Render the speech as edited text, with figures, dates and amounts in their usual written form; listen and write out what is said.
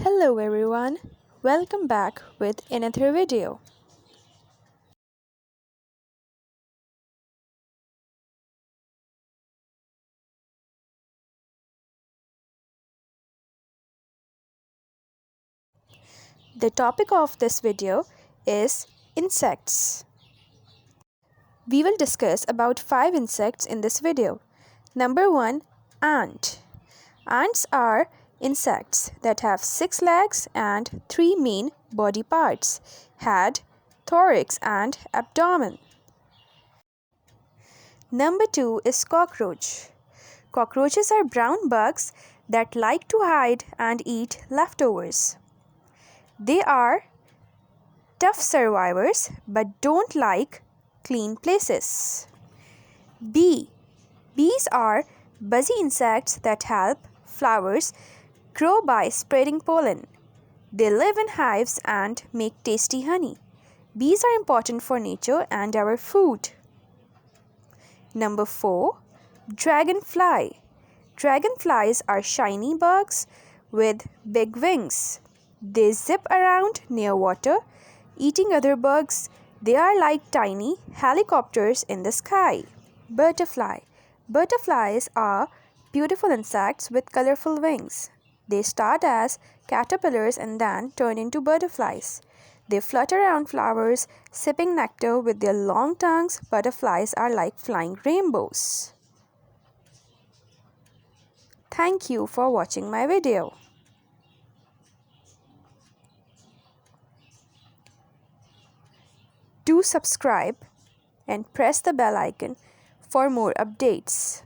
Hello everyone, welcome back with another video. The topic of this video is insects. We will discuss about 5 insects in this video. Number 1, ant. Ants are insects that have 6 legs and 3 main body parts: head, thorax and abdomen. Number 2 is cockroach. Cockroaches are brown bugs that like to hide and eat leftovers. They are tough survivors but don't like clean places. Bee. Bees are buzzy insects that help flowers grow by spreading pollen. They live in hives and make tasty honey. Bees are important for nature and our food. Number 4, dragonfly. Dragonflies are shiny bugs with big wings. They zip around near water, eating other bugs. They are like tiny helicopters in the sky. Butterfly. Butterflies are beautiful insects with colorful wings. They start as caterpillars and then turn into butterflies. They flutter around flowers, sipping nectar with their long tongues. Butterflies are like flying rainbows. Thank you for watching my video. Do subscribe and press the bell icon for more updates.